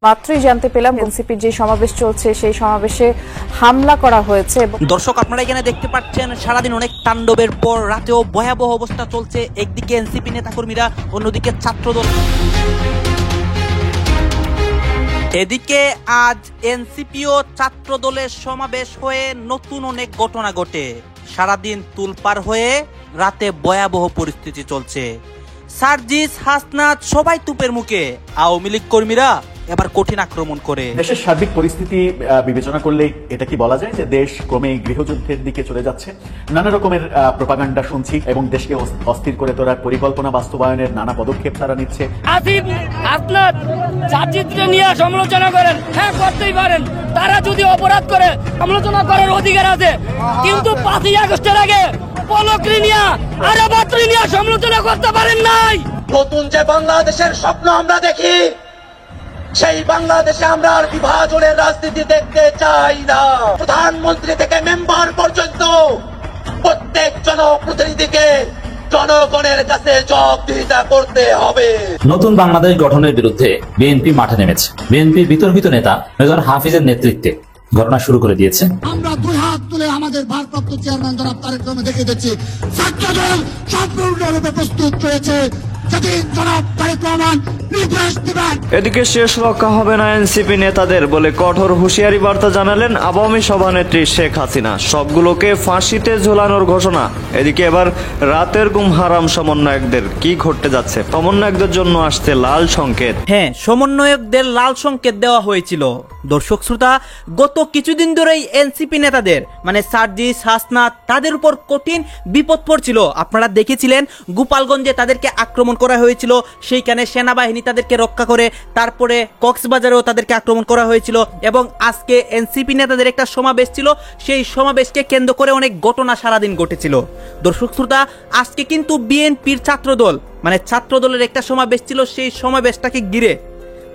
মাত্রই জানতে পেলাম এনসিপির যে সমাবেশ চলছে সেই সমাবেশে হামলা করা হয়েছে। দর্শক, আপনারা এখানে দেখতে পাচ্ছেন সারাদিন অনেক তাণ্ডবের পর রাতেও ভয়াবহ অবস্থা চলছে। একদিকে এনসিপি নেতাকর্মীরা, অন্যদিকে ছাত্রদল। এদিকে আজ এনসিপি ও ছাত্রদলের সমাবেশ হয়ে নতুন অনেক ঘটনা ঘটে। সারাদিন তুলপার হয়ে রাতে ভয়াবহ পরিস্থিতি চলছে। সার্জিস, হাসনাত সবাই তুপের মুখে। আওয়ামী লীগ কর্মীরা এবার কঠিন আক্রমণ করে। দেশের সার্বিক পরিস্থিতি বিবেচনা করলে এটা কি বলা যায় যে দেশ ক্রমেই গৃহযুদ্ধের দিকে চলে যাচ্ছে? নানা রকমের প্রোপাগান্ডা শুনছি এবং দেশকে অস্থির করে তোলার পরিকল্পনা বাস্তবায়নের নানা পদক্ষেপ তারা নিচ্ছে। আসিফ, হাসনাত, সার্জিসকে নিয়ে সমালোচনা করেন, হ্যাঁ করতেই পারেন। তারা যদি অপরাধ করে সমালোচনা করার অধিকার আছে, কিন্তু 5ই আগস্টের আগে পলকরি নিয়ে আরাবাত্রি নিয়ে সমালোচনা করতে পারেন নাই। নতুন যে বাংলাদেশের স্বপ্ন আমরা দেখি, সেই বাংলাদেশে আমরা আর বিভাজনের রাজনীতি দেখতে চাই না। প্রধানমন্ত্রী থেকে মেম্বার পর্যন্ত প্রত্যেক জনপ্রতিনিধিকে জনগণের কাছে জবাবদিহিতা করতে হবে। নতুন বাংলাদেশ গঠনের বিরুদ্ধে বিএনপি মাঠে নেমেছে। বিএনপির বিতর্কিত নেতা মেজর হাফিজের নেতৃত্বে ঘটনা শুরু করে দিয়েছে। আমরা দুই হাত তুলে আমাদের ভারপ্রাপ্ত চেয়ারম্যান জনাব তারেক রহমান দেখে দিচ্ছি, ছাত্রদল সম্পূর্ণরূপে প্রস্তুত রয়েছে। এদিকে শেষ রক্ষা হবে না এনসিপি নেতাদের বলে কঠোর হুঁশিয়ারি বার্তা জানালেন আওয়ামী সভানেত্রী শেখ হাসিনা। সবগুলোকে ফাঁসিতে ঝোলানোর ঘোষণা। এদিকে এবার রাতের ঘুম হারাম সমন্বয়কদের কি ঘটতে যাচ্ছে? সমন্বয়কদের জন্য আসছে লাল সংকেত। হ্যাঁ, সমন্বয়কদের লাল সংকেত দেওয়া হয়েছিল। দর্শক শ্রোতা, গত কিছুদিন ধরেই এনসিপি নেতাদের মানে সার্জিস, হাসনাত তাদের উপর কঠিন বিপদ পড়ছিল। আপনারা দেখেছিলেন গোপালগঞ্জে তাদেরকে আক্রমণ করা হয়েছিল, সেইখানে সেনাবাহিনী তাদেরকে রক্ষা করে। তারপরে কক্সবাজারেও তাদেরকে আক্রমণ করা হয়েছিল এবং আজকে এনসিপি নেতাদের একটা সমাবেশ ছিল, সেই সমাবেশকে কেন্দ্র করে অনেক ঘটনা সারাদিন ঘটেছিল। দর্শক শ্রোতা, আজকে কিন্তু বিএনপির ছাত্রদল মানে ছাত্রদলের একটা সমাবেশ ছিল, সেই সমাবেশটাকে ঘিরে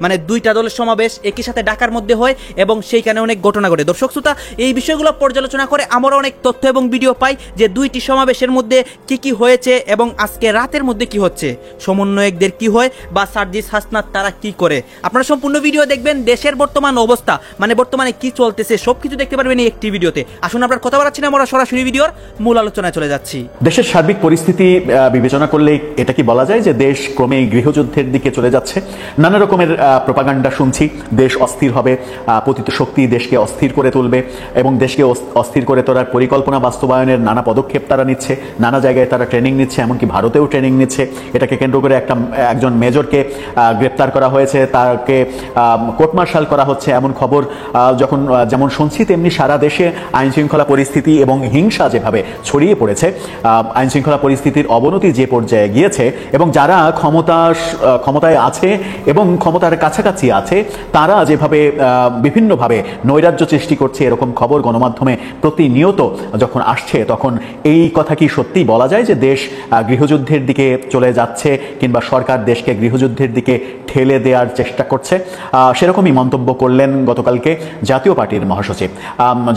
মানে দুইটা দলের সমাবেশ একই সাথে ঢাকার মধ্যে হয় এবং সেইখানে অনেক ঘটনা ঘটে। দর্শক শ্রোতা, এই বিষয়গুলো পর্যালোচনা করে আমরা অনেক তথ্য এবং ভিডিও পাই যে দুইটি সমাবেশের মধ্যে কি কি হয়েছে এবং আজকে রাতের মধ্যে কি হচ্ছে, সমন্বয়কদের কি হয় বা সার্জিস, হাসনাত তারা কি করে। আপনারা সম্পূর্ণ ভিডিও দেখবেন। দেশের বর্তমান অবস্থা মানে বর্তমানে কি চলতেছে সবকিছু দেখতে পারবেন এই একটি ভিডিওতে। আসুন আপনার কথা বলাচ্ছি না, আমরা সরাসরি ভিডিওর মূল আলোচনায় চলে যাচ্ছি। দেশের সার্বিক পরিস্থিতি বিবেচনা করলে এটা কি বলা যায় যে দেশ ক্রমেই গৃহযুদ্ধের দিকে চলে যাচ্ছে? নানা রকমের প্রোপাগান্ডা শুনছি, দেশ অস্থির হবে, পতিত শক্তি দেশকে অস্থির করে তুলবে এবং দেশকে অস্থির করে তোলার পরিকল্পনা বাস্তবায়নের নানা পদক্ষেপ তারা নিচ্ছে। নানা জায়গায় তারা ট্রেনিং নিচ্ছে, এমনকি ভারতেও ট্রেনিং নিচ্ছে। এটাকে কেন্দ্র করে একজন মেজরকে গ্রেপ্তার করা হয়েছে, তাকে কোর্ট মার্শাল করা হচ্ছে এমন খবর যেমন শুনছি, তেমনি সারা দেশে আইন শৃঙ্খলা পরিস্থিতি এবং হিংসা যেভাবে ছড়িয়ে পড়েছে, আইন শৃঙ্খলা পরিস্থিতির অবনতি যে পর্যায়ে গিয়েছে এবং যারা ক্ষমতায় আছে এবং ক্ষমতার কাছাকাছি আছে তারা যেভাবে বিভিন্নভাবে নৈরাজ্য সৃষ্টি করছে, এরকম খবর গণমাধ্যমে প্রতিনিয়ত যখন আসছে, তখন এই কথা কি সত্যি বলা যায় যে দেশ গৃহযুদ্ধের দিকে চলে যাচ্ছে কিংবা সরকার দেশকে গৃহযুদ্ধের দিকে ঠেলে দেওয়ার চেষ্টা করছে? সেরকমই মন্তব্য করলেন গতকালকে জাতীয় পার্টির মহাসচিব।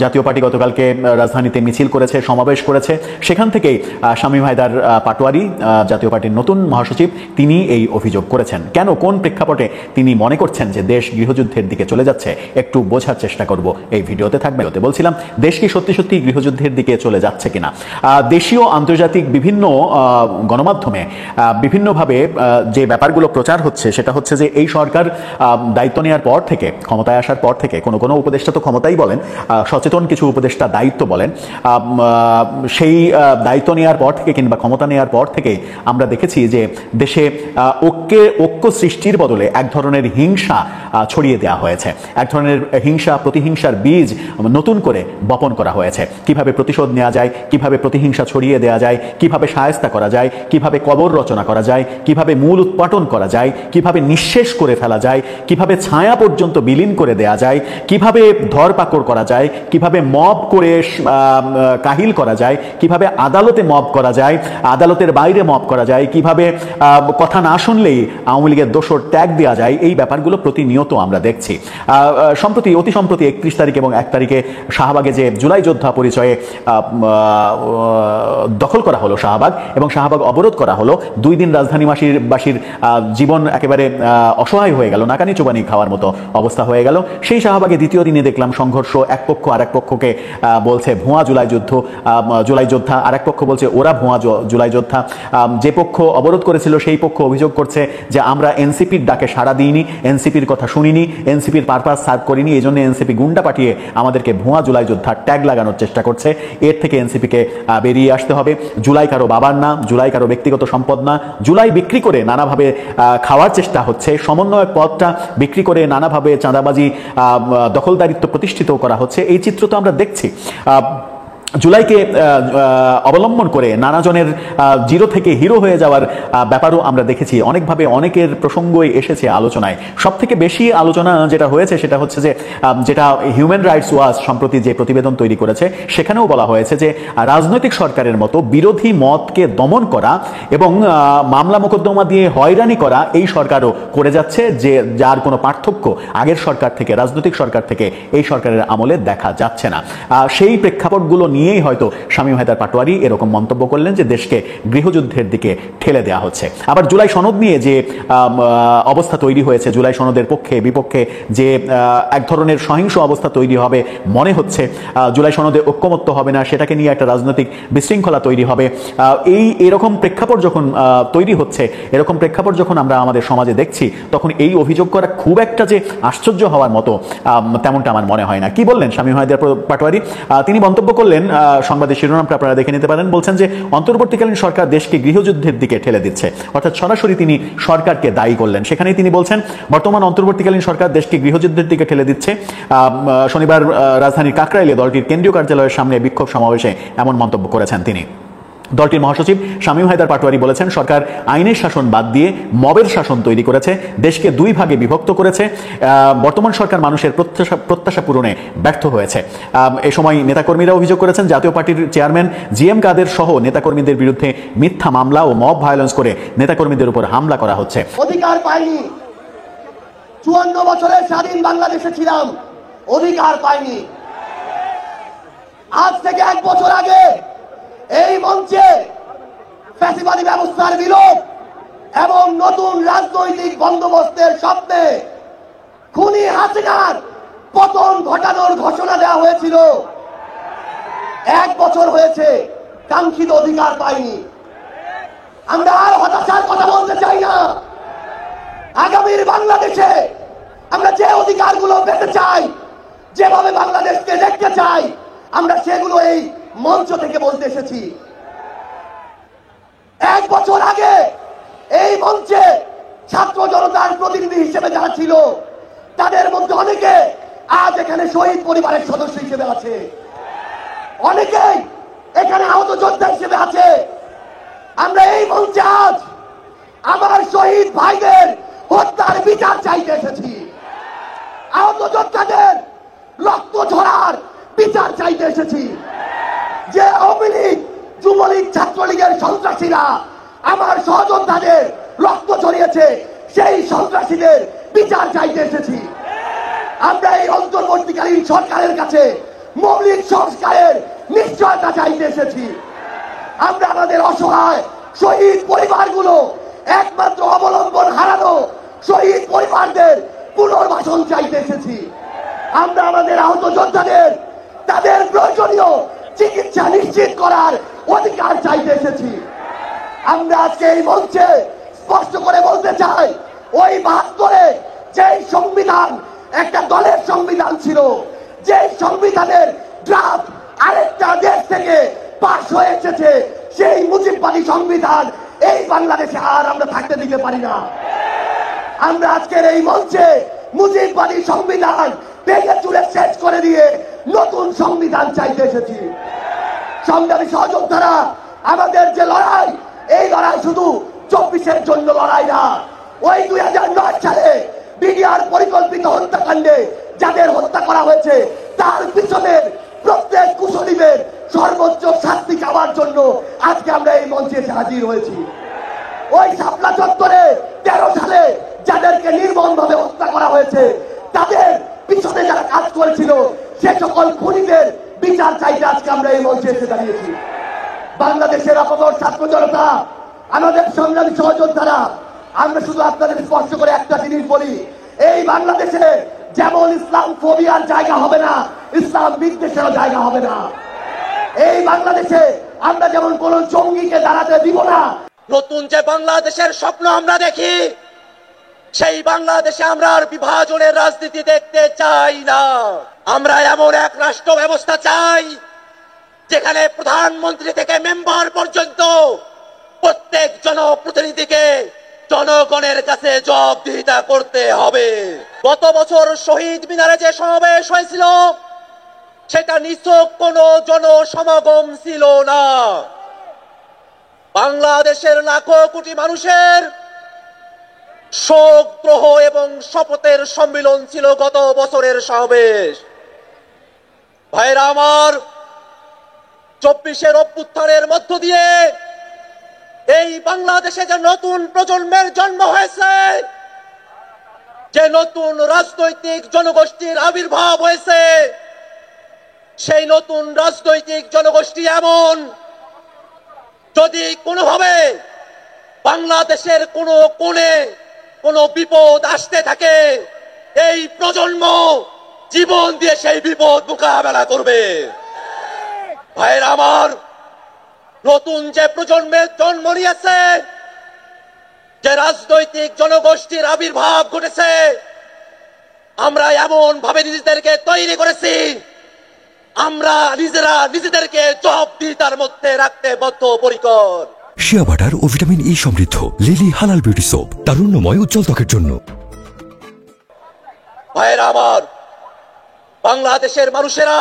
জাতীয় পার্টি গতকালকে রাজধানীতে মিছিল করেছে, সমাবেশ করেছে। সেখান থেকেই শামীম হায়দার পাটোয়ারি, জাতীয় পার্টির নতুন মহাসচিব, তিনি এই অভিযোগ করেছেন। কেন, কোন প্রেক্ষাপটে তিনি মনে করছেন যে দেশ গৃহযুদ্ধের দিকে চলে যাচ্ছে, একটু বোঝার চেষ্টা করব এই ভিডিওতে থাকবে। বলছিলাম, দেশ কি সত্যি সত্যি গৃহযুদ্ধের দিকে চলে যাচ্ছে কিনা? দেশীয় আন্তর্জাতিক বিভিন্ন গণমাধ্যমে বিভিন্নভাবে যে ব্যাপারগুলো প্রচার হচ্ছে সেটা হচ্ছে যে এই সরকার দায়িত্ব নেওয়ার পর থেকে, ক্ষমতায় আসার পর থেকে, কোনো উপদেষ্টা তো ক্ষমতাই বলেন, সচেতন কিছু উপদেষ্টা দায়িত্ব বলেন, সেই দায়িত্ব নেওয়ার পর থেকে কিংবা ক্ষমতা নেওয়ার পর থেকে আমরা দেখেছি যে দেশে ঐক্য সৃষ্টির বদলে এক ধরনের হিংসা ছড়িয়ে দেওয়া হয়েছে। এক ধরনের প্রতিহিংসার বীজ নতুন করে বপন করা হয়েছে। কিভাবে প্রতিশোধ নেওয়া যায়, কিভাবে প্রতিহিংসা ছড়িয়ে দেওয়া যায়, কিভাবে শায়েস্তা করা যায়, কিভাবে কবর রচনা করা যায়, কিভাবে মূল উৎপাটন করা যায়, কিভাবে নিঃশেষ করে ফেলা যায়, কিভাবে ছায়া পর্যন্ত বিলীন করে দেয়া যায়, কিভাবে ধরপাকড় করা যায়, কিভাবে মব করে কাহিল করা যায়, কিভাবে আদালতে মব করা যায়, আদালতের বাইরে মব করা যায়, কিভাবে কথা না শুনলেই আওয়ামী লীগের দোসর ট্যাগ দেওয়া যায়। এই ব্যাপারগুলো প্রতিনিয়ত আমরা দেখছি। সম্প্রতি অতি সম্প্রতি 31 তারিখ এবং 1 তারিখে শাহবাগে যে জুলাই যোদ্ধা পরিচয়ে দখল করা হলো শাহবাগ, এবং শাহবাগ অবরোধ করা হলো, 2 দিন রাজধানীবাসীর জীবন একেবারে অসহায় হয়ে গেল, নাকানি চুবানি খাওয়ার মতো অবস্থা হয়ে গেল। সেই শাহবাগে দ্বিতীয় দিনে দেখলাম সংঘর্ষ, এক পক্ষ আর এক পক্ষকে বলছে ভুয়া জুলাই যোদ্ধা, আর এক পক্ষ বলছে ওরা ভুয়া জুলাই যোদ্ধা। যে পক্ষ অবরোধ করেছিল সেই পক্ষ অভিযোগ করছে যে আমরা এনসিপির ডাকে সাড়া দিইনি, এনসিপির কথা শুনিনি, এনসিপির পারপাস সার্ভ করিনি, এই জন্য এনসিপি গুন্ডা পাঠিয়ে আমাদেরকে ভুয়া জুলাই যোদ্ধার ট্যাগ লাগানোর চেষ্টা করছে। এর থেকে এনসিপিকে বেরিয়ে আসতে হবে। জুলাই কারো বাবার না, জুলাই কারো ব্যক্তিগত সম্পদ না, জুলাই বিক্রি করে নানাভাবে খাওয়ার চেষ্টা হচ্ছে, সমন্বয়ক পদটা বিক্রি করে নানাভাবে চাঁদাবাজি দখলদারিত্ব প্রতিষ্ঠিত করা হচ্ছে। এই চিত্র তো আমরা দেখছি। জুলাইকে অবলম্বন করে নানাজনের জিরো থেকে হিরো হয়ে যাওয়ার ব্যাপারও আমরা দেখেছি। অনেকভাবে অনেকের প্রসঙ্গই এসেছে আলোচনায়। সব থেকে বেশি আলোচনা যেটা হয়েছে সেটা হচ্ছে যে যেটা হিউম্যান রাইটস ওয়াচ সম্প্রতি যে প্রতিবেদন তৈরি করেছে, সেখানেও বলা হয়েছে যে রাজনৈতিক সরকারের মতো বিরোধী মতকে দমন করা এবং মামলা মোকদ্দমা দিয়ে হয়রানি করা এই সরকারও করে যাচ্ছে, যে যার কোনো পার্থক্য আগের সরকার থেকে, রাজনৈতিক সরকার থেকে এই সরকারের আমলে দেখা যাচ্ছে না। সেই প্রেক্ষাপটগুলো নিয়েই হয়তো শামীম হায়দার পাটোয়ারি এরকম মন্তব্য করলেন যে দেশকে গৃহযুদ্ধের দিকে ঠেলে দেওয়া হচ্ছে। আবার জুলাই সনদ নিয়ে যে অবস্থা তৈরি হয়েছে, জুলাই সনদের পক্ষে বিপক্ষে যে এক ধরনের সহিংস অবস্থা তৈরি হবে মনে হচ্ছে, জুলাই সনদে ঐক্যমত্য হবে না, সেটাকে নিয়ে একটা রাজনৈতিক বিশৃঙ্খলা তৈরি হবে, এরকম প্রেক্ষাপট যখন তৈরি হচ্ছে, এরকম প্রেক্ষাপট যখন আমরা আমাদের সমাজে দেখছি, তখন এই অভিযোগ করা খুব একটা যে আশ্চর্য হওয়ার মতো তেমনটা আমার মনে হয় না। কি বললেন শামীম হায়দার পাটোয়ারি? তিনি মন্তব্য করলেন, সংবাদের শিরোনামটা আপনারা দেখে নিতে পারেন, বলছেন যে অন্তর্বর্তীকালীন সরকার দেশকে গৃহযুদ্ধের দিকে ঠেলে দিচ্ছে, অর্থাৎ সরাসরি তিনি সরকারকে দায়ী করলেন। সেখানেই তিনি বলছেন বর্তমান অন্তর্বর্তীকালীন সরকার দেশকে গৃহযুদ্ধের দিকে ঠেলে দিচ্ছে। শনিবার রাজধানীর কাকরাইলে দলটির কেন্দ্রীয় কার্যালয়ের সামনে বিক্ষোভ সমাবেশে এমন মন্তব্য করেছেন তিনি। দলটির মহাসচিব শামীম হায়দার পাটোয়ারি বলেছেন, সরকার আইনের শাসন বাদ দিয়ে মবের শাসন তৈরি করেছে, দেশকে 2 ভাগে বিভক্ত করেছে। বর্তমান সরকার মানুষের প্রত্যাশা পূরণে ব্যর্থ হয়েছে। এ সময় নেতাকর্মীরা অভিযোগ করেছেন জাতীয় পার্টির চেয়ারম্যান GM কাদের সহ নেতাকর্মীদের বিরুদ্ধে মিথ্যা মামলা ও মব ভায়োলেন্স করে নেতাকর্মীদের উপর হামলা করা হচ্ছে। অধিকার পাইনি, 54 বছরের স্বাধীন বাংলাদেশে ছিলাম, অধিকার পাইনি। আজ থেকে 1 বছর আগে এই মঞ্চে ফ্যাসিবাদী ব্যবস্থার বিলোপ এবং নতুন রাজনৈতিক বন্দোবস্তের স্বপ্নে খুনি হাসিনার পতন ঘটানোর ঘোষণা দেওয়া হয়েছিল। 1 বছর হয়েছে, কাঙ্ক্ষিত অধিকার পাইনি। আমরা আর হতাশার কথা বলতে চাই না। আগামীর বাংলাদেশে আমরা যে অধিকারগুলো পেতে চাই, যেভাবে বাংলাদেশকে দেখতে চাই, আমরা সেগুলো এই মঞ্চ থেকে বলতে এসেছি। 1 বছর আগে এই মঞ্চে ছাত্র জনতার প্রতিনিধি হিসেবে যারা ছিল, তাদের মধ্যে অনেকে আজ এখানে শহীদ পরিবারের সদস্য হিসেবে আছে, অনেকেই এখানে আহত যোদ্ধা হিসেবে আছে। আমরা এই মঞ্চে আজ আমার শহীদ ভাইদের হত্যার বিচার চাইতে এসেছি, আহত যোদ্ধাদের রক্ত ঝরার বিচার চাইতে এসেছি। যে আওয়ামী লীগ, যুবলীগ, ছাত্রলীগের সন্ত্রাসীরা আমার সহযোদ্ধাদের রক্ত ঝরিয়েছে, সেই সন্ত্রাসীদের বিচার চাইতে এসেছি। আমরা এই অন্তর্বর্তীকালীন সরকারের কাছে মৌলিক সংস্কারের নিশ্চয়তা চাইতে এসেছি। আমরা আমাদের অসহায় শহীদ পরিবারগুলো, একমাত্র অবলম্বন হারানো শহীদ পরিবারদের পুনর্বাসন চাইতে এসেছি। আমরা আমাদের আহত যোদ্ধাদের তাদের প্রয়োজনীয় চিকিৎসা নিশ্চিত করার অধিকার চাইতে এসেছি। আমরা আজকে এই মঞ্চে স্পষ্ট করে বলতে চাই, ওই 72-এ যেই সংবিধান একটা দলের সংবিধান ছিল, যে সংবিধানের ড্রাফট আরেকটা দেশ থেকে পাশ হয়ে এসেছে, সেই মুজিববাদী সংবিধান এই বাংলাদেশে আর আমরা থাকতে দিতে পারি না। আমরা আজকের এই মঞ্চে মুজিববাদী সংবিধান ভেঙে চুরে শেষ করে দিয়ে নতুন সংবিধান চাইতে এসেছি। সংগ্রামী সহযোদ্ধারা, আমাদের যে লড়াই, এই লড়াই শুধু 24-এর জন্য লড়াই না। ওই 2009 সালে বিডিআর পরিকল্পিত হত্যাকাণ্ডে যাদের হত্যা করা হয়েছে, তার পিছনের প্রত্যেক কুশলীদের সর্বোচ্চ শাস্তি চাওয়ার জন্য আজকে আমরা এই মঞ্চে এসে হাজির হয়েছি। ওই শাপলা চত্বরে 13 সালে যাদেরকে নির্মমভাবে হত্যা করা হয়েছে, তাদের পিছনে যারা কাজ করেছিল, সে সকল খুনিদের বিচার চাইতে আজকে আমরা এই মঞ্চে এসে দাঁড়িয়েছি। বাংলাদেশের আপামর ছাত্র জনতা, আমাদের সংগ্রামী সহযোদ্ধারা, আমরা শুধু আপনাদের স্পষ্ট করে একটা জিনিস বলি, এই বাংলাদেশে যেমন ইসলাম ফোবিয়ার জায়গা হবে না, ইসলাম বিদ্বেষেরও জায়গা হবে না। এই বাংলাদেশে আমরা যেমন কোন জঙ্গিকে দাঁড়াতে দিব না। নতুন যে বাংলাদেশের স্বপ্ন আমরা দেখি, সেই বাংলাদেশে আমরা আর বিভাজনের রাজনীতি দেখতে চাই না। আমরা এমন এক রাষ্ট্র ব্যবস্থা চাই যেখানে প্রধানমন্ত্রী থেকে মেম্বার পর্যন্ত প্রত্যেক জনপ্রতিনিধিকে জনগণের কাছে জবাবদিহিতা করতে হবে। গত বছর শহীদ মিনারে যে সমাবেশ হয়েছিল, সেটা নিছক কোনো জনসমাগম ছিল না। বাংলাদেশের লাখো কোটি মানুষের শোক, দ্রোহ এবং শপথের সম্মিলন ছিল গত বছরের সমাবেশ। ভাইরা আমার, 24-এর অভ্যুত্থানের মধ্য দিয়ে এই বাংলাদেশে যে নতুন প্রজন্মের জন্ম হয়েছে, যে নতুন রাজনৈতিক জনগোষ্ঠীর আবির্ভাব হয়েছে, সেই নতুন রাজনৈতিক জনগোষ্ঠী এমন, যদি কোনোভাবে বাংলাদেশের কোনো কোণে কোনো বিপদ আসতে থাকে, এই প্রজন্ম জীবন দিয়ে সেই বিপদ মোকাবেলা করবে। ভাইয়ের আমার, নতুন যে প্রজন্মের জন্ম নিয়েছে, যে রাজনৈতিক জনগোষ্ঠীর আবির্ভাব ঘটেছে, আমরা এমন ভাবে নিজেদেরকে তৈরি করেছি, আমরা নিজেরা নিজেদেরকে জবাবদিহিতার মধ্যে রাখতে বদ্ধপরিকর। শিয়া বাটার ও ভিটামিন ই সমৃদ্ধ লিলি হালাল বিউটি সোপ, তারুণ্যময় উজ্জ্বল ত্বকের জন্য। ভাইয়েরা আমার, বাংলাদেশের মানুষেরা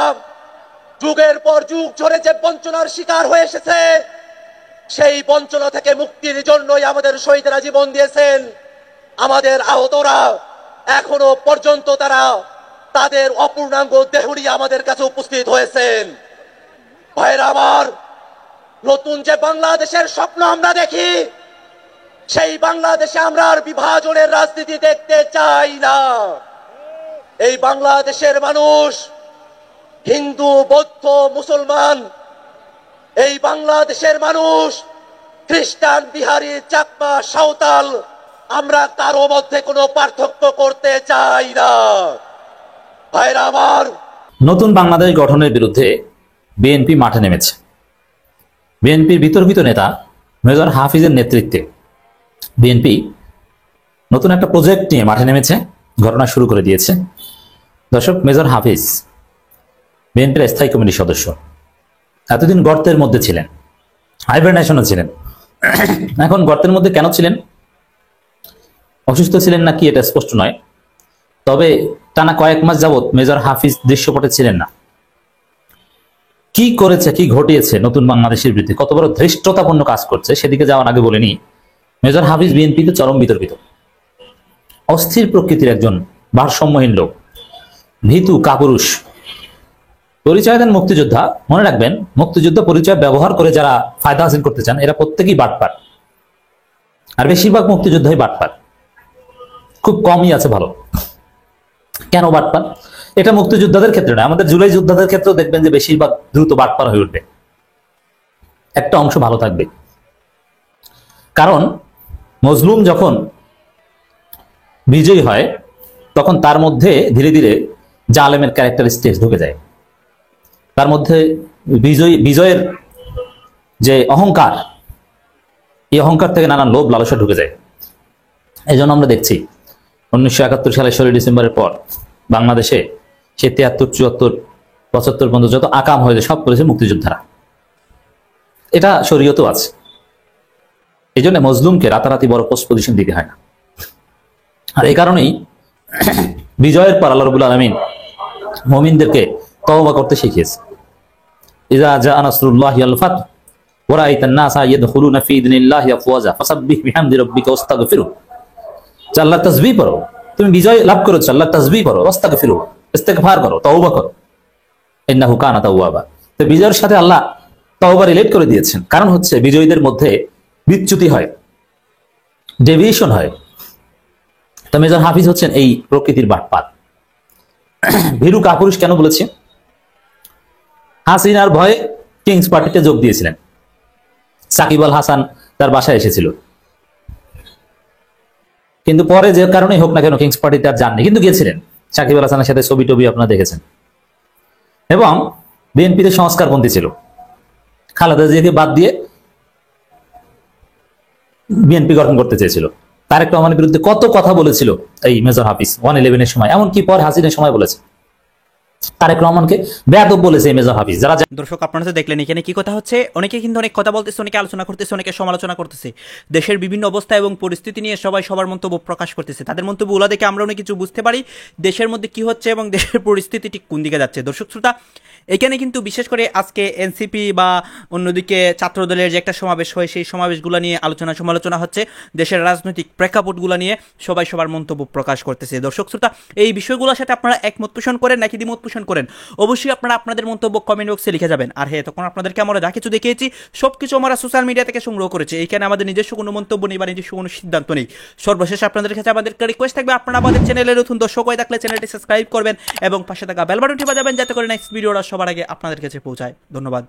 যুগের পর যুগ ধরে যে বঞ্চনার শিকার হয়ে এসেছে, সেই বঞ্চনা থেকে মুক্তির জন্যই আমাদের শহীদরা জীবন দিয়েছেন। আমাদের আহতরা এখনো পর্যন্ত তারা তাদের অপূর্ণাঙ্গ দেহ নিয়ে আমাদের কাছে উপস্থিত হয়েছেন। ভাইয়েরা আমার, নতুন যে বাংলাদেশের স্বপ্ন আমরা দেখি, সেই বাংলাদেশে আমরা আর বিভাজনের রাজনীতি দেখতে চাই না। এই বাংলাদেশের মানুষ হিন্দু, বৌদ্ধ, মুসলমান, এই বাংলাদেশের মানুষ খ্রিস্টান, বিহারি, চাকমা, সাঁওতাল, আমরা কারো মধ্যে কোনো পার্থক্য করতে চাই না। ভাইরা আমার, নতুন বাংলাদেশ গঠনের বিরুদ্ধে বিএনপি মাঠে নেমেছে। বিএনপির বিতর্কিত নেতা মেজর হাফিজের নেতৃত্বে বিএনপি নতুন একটা প্রজেক্ট নিয়ে মাঠে নেমেছে, ঘটনা শুরু করে দিয়েছে। দর্শক, মেজর হাফিজ বিএনপির স্থায়ী কমিটির সদস্য, এতদিন গর্তের মধ্যে ছিলেন, হাইবারনেশনে ছিলেন। এখন গর্তের মধ্যে কেন ছিলেন? অসুস্থ ছিলেন নাকি এটা স্পষ্ট নয়, তবে টানা কয়েক মাস যাবত মেজর হাফিজ দৃশ্যপটে ছিলেন না। কি করেছে, কি ঘটিয়েছে নতুন বাংলাদেশের বিরুদ্ধে, কত বড় ধৃষ্টতাপূর্ণ কাজ করছে, সেদিকে যাওয়ার আগে বলেনি, মেজর হাফিজ বিএনপিতে চরম বিতর্কিত, অস্থির প্রকৃতির একজন ভারসাম্যহীন লোক, ভীতু কাপুরুষ। পরিচয় দেন মুক্তিযোদ্ধা। মনে রাখবেন, মুক্তিযুদ্ধ পরিচয় ব্যবহার করে যারা ফায়দা হাসিল করতে চান, এরা প্রত্যেকেই বাটপার, আর বেশিরভাগ মুক্তিযোদ্ধাই বাটপার, খুব কমই আছে ভালো। কেন বাটপার? এটা মুক্তিযোদ্ধাদের ক্ষেত্রে নয়, আমাদের জুলাই যোদ্ধাদের ক্ষেত্রেও দেখবেন যে বেশিরভাগ দ্রুত বাটপার হয়ে উঠবে, একটা অংশ ভালো থাকবে। কারণ মজলুম যখন বিজয়ী হয়, তখন তার মধ্যে ধীরে ধীরে জালেমের ক্যারেক্টারিস্টিক্স ঢুকে যায়, তার মধ্যে বিজয়ের যে অহংকার, এই অহংকার থেকে নানান লোভ লালসা ঢুকে যায়। এই জন্য আমরা দেখছি 1971 সালের 16 ডিসেম্বরের পর বাংলাদেশে সে 73, 74, 75 পর্যন্ত যত আকাম হয়েছে সব করেছে মুক্তিযোদ্ধারা। এটা শরীয়তেও আছে। এই জন্য মজলুমকে রাতারাতি বড় পোস্ট পজিশন দিতে হয় না। আর এই কারণেই বিজয়ের পর আল্লাহ রাব্বুল আলামিন মুমিনদেরকে তওবা করতে শিখিয়েছে। ইযা জাআ নাসরুল্লাহি ওয়াল ফাতহ ওয়া রাআইতান নাসা ইয়াদখুলুনা ফি দীনিল্লাহি আফওয়াজা ফাসাব্বিহ বিহামদি রাব্বিকা ওয়াস্তাগফিরু। আল্লাহর তাসবিহ করো, তুমি বিজয় লাভ করেছো, আল্লাহর তাসবিহ করো, ওয়াস্তাগফিরু, ইস্তিগফার করো, তওবা করো, ইন্নাহু কানা তাওয়াবা। তো বিজয়ের সাথে আল্লাহ তওবা রিলেট করে দিয়েছেন। কারণ হচ্ছে বিজয়ীদের মধ্যে বিচ্যুতি হয়, ডেভিয়েশন হয়, তা মেজর হাফিজ হচ্ছেন এই প্রকৃতির বাটপাত। ভীরু কাপুরুষ কেন বলেছি? হাসিনার ভয়ে কিংস পার্টিতে যোগ দিয়েছিলেন। সাকিব আল হাসান তার বাসায় এসেছিল, কিন্তু পরে যে কারণে হোক না কেন কিংস পার্টিতে আর যাননি, কিন্তু গিয়েছিলেন। সাকিব আল হাসানের সাথে ছবি টবি আপনারা দেখেছেন। এবং বিএনপিতে সংস্কারপন্থী ছিল, খালেদা জিয়াকে বাদ দিয়ে বিএনপি গঠন করতে চেয়েছিল। তারেক রহমানের বিরুদ্ধে কত কথা বলেছিল এই মেজর হাফিজ 111-এর সময়, এমনকি পর হাসিনের সময় বলেছে। তারেক রহমানকে বেয়াদব বলেছে এই মেজর হাফিজ। যারা দর্শক আপনারা তো দেখলেন এখানে কি কথা হচ্ছে, অনেকে কিন্তু অনেক কথা বলতেছে, অনেকে আলোচনা করতেছে, অনেকে সমালোচনা করতেছে। দেশের বিভিন্ন অবস্থা এবং পরিস্থিতি নিয়ে সবাই সবার মন্তব্য প্রকাশ করতেছে। তাদের মন্তব্যগুলো দেখে আমরা অনেক কিছু বুঝতে পারি দেশের মধ্যে কি হচ্ছে এবং দেশের পরিস্থিতি ঠিক কোন দিকে যাচ্ছে। দর্শক শ্রোতা, এখানে কিন্তু বিশেষ করে আজকে এনসিপি বা অন্যদিকে ছাত্রদলের যে একটা সমাবেশ হয়, সেই সমাবেশগুলো নিয়ে আলোচনা সমালোচনা হচ্ছে, দেশের রাজনৈতিক প্রেক্ষাপটগুলো নিয়ে সবাই সবার মন্তব্য প্রকাশ করতেছে। দর্শক শ্রোতা, এই বিষয়গুলোর সাথে আপনারা একমত পোষণ করেন নাকি দ্বিমত পোষণ করেন, অবশ্যই আপনারা আপনাদের মন্তব্য কমেন্ট বক্সে লিখে যাবেন। আর হ্যাঁ, তখন আপনাদেরকে আমরা যা কিছু দেখিয়েছি সবকিছু আমরা সোশ্যাল মিডিয়া থেকে সংগ্রহ করেছি, এইখানে আমাদের নিজস্ব কোনো মন্তব্য নেই বা নিজস্ব কোনো সিদ্ধান্ত নেই। সর্বশেষ আপনাদের কাছে আমাদের রিকোয়েস্ট থাকবে, আপনারা আমাদের চ্যানেলে নতুন দর্শক হয়ে থাকলে চ্যানেলটি সাবস্ক্রাইব করবেন এবং পাশে থাকা বেল বাটনটি বাজাবেন, যাতে করে নেক্সট ভিডিওটা সবার আগে আপনাদের কাছে পৌঁছায়। ধন্যবাদ।